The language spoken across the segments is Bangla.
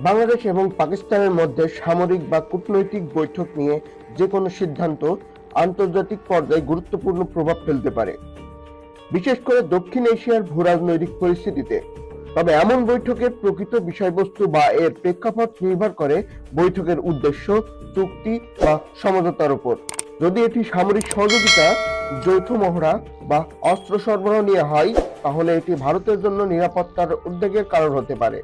বাংলাদেশ এবং পাকিস্তানের মধ্যে সামরিক বা কূটনৈতিক বৈঠক নিয়ে যে কোনো সিদ্ধান্ত আন্তর্জাতিক পর্যায়ে গুরুত্বপূর্ণ প্রভাব ফেলতে পারে, বিশেষ করে দক্ষিণ এশিয়ার ভূরাজনৈতিক পরিস্থিতিতে। তবে এমন বৈঠকের প্রকৃত বিষয়বস্তু বা এর প্রেক্ষাপট নির্ভর করে বৈঠকের উদ্দেশ্য, চুক্তি বা সমঝোতার উপর। যদি এটি সামরিক সহযোগিতা, যৌথ মহড়া বা অস্ত্র সরবরাহ নিয়ে হয়, তাহলে এটি ভারতের জন্য নিরাপত্তার উদ্বেগের কারণ হতে পারে।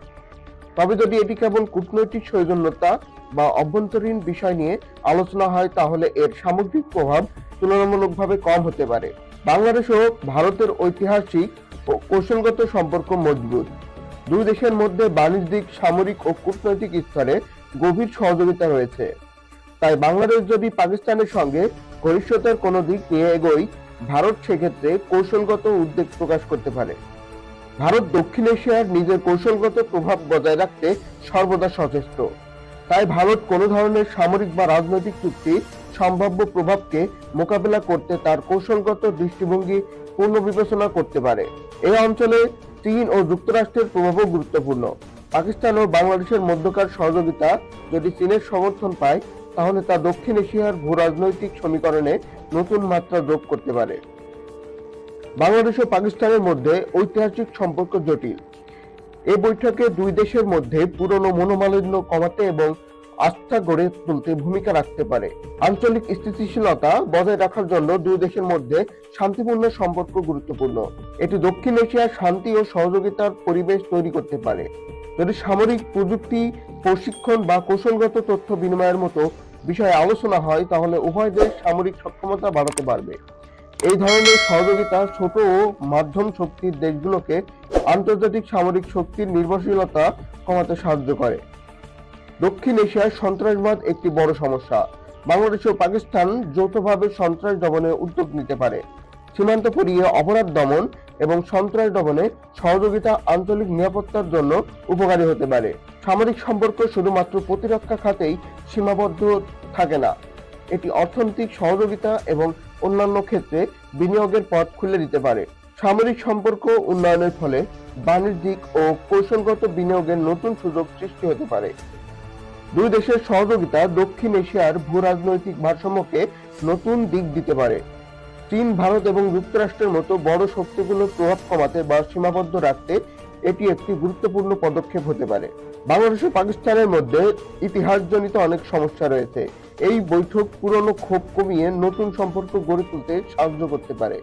তবে যদি এটি কেবল কূটনৈতিক সৌজন্যতা বা অভ্যন্তরীণ বিষয় নিয়ে আলোচনা হয়, তাহলে এর সামগ্রিক প্রভাব তুলনামূলকভাবে কম হতে পারে। বাংলাদেশ ও ভারতের ঐতিহাসিক ও কৌশলগত সম্পর্ক মজবুত। দুই দেশের মধ্যে বাণিজ্যিক, সামরিক ও কূটনৈতিক স্তরে গভীর সহযোগিতা রয়েছে। তাই বাংলাদেশ যদি পাকিস্তানের সঙ্গে ঘনিষ্ঠতার কোনো দিক নিয়ে এগোয়, ভারত সেক্ষেত্রে কৌশলগত উদ্বেগ প্রকাশ করতে পারে। ভারত দক্ষিণ এশিয়ার নিজের কৌশলগত প্রভাব বজায় রাখতে সর্বদা সচেষ্ট। তাই ভারত কোনো ধরনের সামরিক বা রাজনৈতিক চুক্তি সম্ভাব্য প্রভাবকে মোকাবেলা করতে তার কৌশলগত দৃষ্টিভঙ্গি পুনর্বিবেচনা করতে পারে। এই অঞ্চলে চীন ও যুক্তরাষ্ট্রের প্রভাবও গুরুত্বপূর্ণ। পাকিস্তান ও বাংলাদেশের মধ্যকার সহযোগিতা যদি চীনের সমর্থন পায়, তাহলে তা দক্ষিণ এশিয়ার ভূরাজনৈতিক সমীকরণে নতুন মাত্রা যোগ করতে পারে। বাংলাদেশ ও পাকিস্তানের মধ্যে ঐতিহাসিক সম্পর্ক জটিল। এই বৈঠকে দুই দেশের মধ্যে পুরনো মনোমালিন্য কমাতে এবং আস্থা গড়ে তুলতে ভূমিকা রাখতে পারে। আঞ্চলিক স্থিতিশীলতা বজায় রাখার জন্য দুই দেশের মধ্যে শান্তিপূর্ণ সম্পর্ক গুরুত্বপূর্ণ। এটি দক্ষিণ এশিয়ার শান্তি ও সহযোগিতার পরিবেশ তৈরি করতে পারে। যদি সামরিক প্রযুক্তি, প্রশিক্ষণ বা কৌশলগত তথ্য বিনিময়ের মতো বিষয়ে আলোচনা হয়, তাহলে উভয় দেশ সামরিক সক্ষমতা বাড়াতে পারবে। এই ধরনের সহযোগিতা ছোট ও মাধ্যম শক্তির দেশগুলোকে আন্তর্জাতিক সামরিক শক্তির নির্ভরশীলতা কমাতে সাহায্য করে। দক্ষিণ এশিয়ায় সন্ত্রাসবাদ একটি বড় সমস্যা। বাংলাদেশ ও পাকিস্তান যৌথভাবে সন্ত্রাস দমনে উদ্যোগ নিতে পারে। সীমান্ত পেরিয়ে অপরাধ দমন এবং সন্ত্রাস দমনে সহযোগিতা আঞ্চলিক নিরাপত্তার জন্য উপকারী হতে পারে। সামরিক সম্পর্ক শুধুমাত্র প্রতিরক্ষা খাতেই সীমাবদ্ধ থাকে না, এটি অর্থনৈতিক সহযোগিতা এবং অন্যান্য ক্ষেত্রে বিনিয়োগের পথ খুলে দিতে পারে। সামরিক সম্পর্ক উন্নয়নের ফলে বাণিজ্যিক ও কৌশলগত বিনিয়োগের নতুন সুযোগ সৃষ্টি হতে পারে। দুই দেশের সহযোগিতা দক্ষিণ এশিয়ার ভূরাজনৈতিক ভারসাম্যকে নতুন দিক দিতে পারে। চীন, ভারত এবং যুক্তরাষ্ট্রের মতো বড় শক্তিগুলোর প্রভাব কমাতে বা সীমাবদ্ধ রাখতে এটি একটি গুরুত্বপূর্ণ পদক্ষেপ হতে পারে। বাংলাদেশ ও পাকিস্তানের মধ্যে ইতিহাসজনিত অনেক সমস্যা রয়েছে। এই বৈঠক পুরনো ক্ষোভ কমিয়ে নতুন সম্পর্ক গড়ে তুলতে সাহায্য করতে পারে।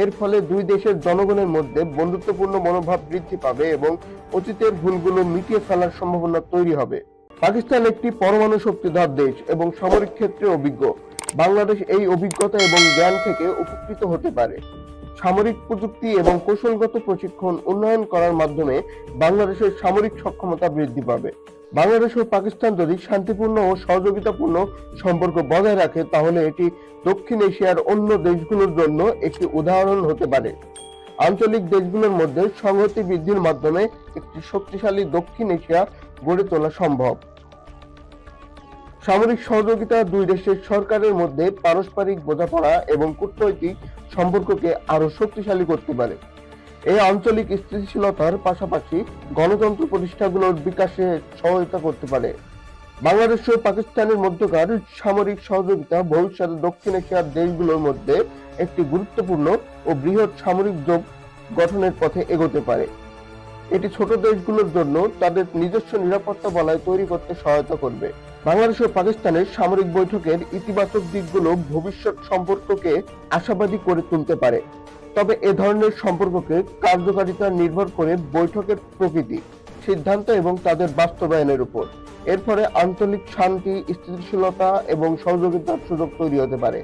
এর ফলে দুই দেশের জনগণের মধ্যে বন্ধুত্বপূর্ণ মনোভাব বৃদ্ধি পাবে এবং অতীতের ভুলগুলো মিটিয়ে ফেলার সম্ভাবনা তৈরি হবে। পাকিস্তান একটি পরমাণু শক্তিধর দেশ এবং সামরিক ক্ষেত্রে অভিজ্ঞ। বাংলাদেশ এই অভিজ্ঞতা এবং জ্ঞান থেকে উপকৃত হতে পারে। সামরিক প্রযুক্তি এবং কৌশলগত প্রশিক্ষণ উন্নয়ন করার মাধ্যমে বাংলাদেশের সামরিক সক্ষমতা বৃদ্ধি পাবে। বাংলাদেশ ও পাকিস্তান যদি শান্তিপূর্ণ ও সহযোগিতাপূর্ণ সম্পর্ক বজায় রাখে, তাহলে এটি দক্ষিণ এশিয়ার অন্য দেশগুলোর জন্য একটি উদাহরণ হতে পারে। আঞ্চলিক দেশগুলোর মধ্যে সংহতি বৃদ্ধির মাধ্যমে একটি শক্তিশালী দক্ষিণ এশিয়া গড়ে তোলা সম্ভব। সামরিক সহযোগিতা দুই দেশের সরকারের মধ্যে পারস্পরিক বোঝাপড়া এবং কূটনৈতিক সম্পর্ককে আরো শক্তিশালী করতে পারে। এই আঞ্চলিক স্থিতিশীলতার পাশাপাশি গণতন্ত্র প্রতিষ্ঠাগুলোর বিকাশে সহায়তা করতে পারে। বাংলাদেশ ও পাকিস্তানের মধ্যকার সামরিক সহযোগিতা ভবিষ্যতে দক্ষিণ এশিয়ার দেশগুলোর মধ্যে একটি গুরুত্বপূর্ণ ও বৃহৎ সামরিক জোট গঠনের পথে এগোতে পারে। এটি ছোট দেশগুলোর জন্য তাদের নিজস্ব নিরাপত্তা বলয় তৈরি করতে সহায়তা করবে। বাংলাদেশ ও পাকিস্তানের সামরিক বৈঠকের ইতিবাচক দিকগুলো ভবিষ্যৎ সম্পর্ককে আশাবাদী করে তুলতে পারে। তবে এ ধরনের সম্পর্ককে কার্যকারিতা নির্ভর করে বৈঠকের প্রকৃতি, সিদ্ধান্ত এবং তাদের বাস্তবায়নের উপর। এর ফলে আঞ্চলিক শান্তি, স্থিতিশীলতা এবং সহযোগিতার সুযোগ তৈরি হতে পারে।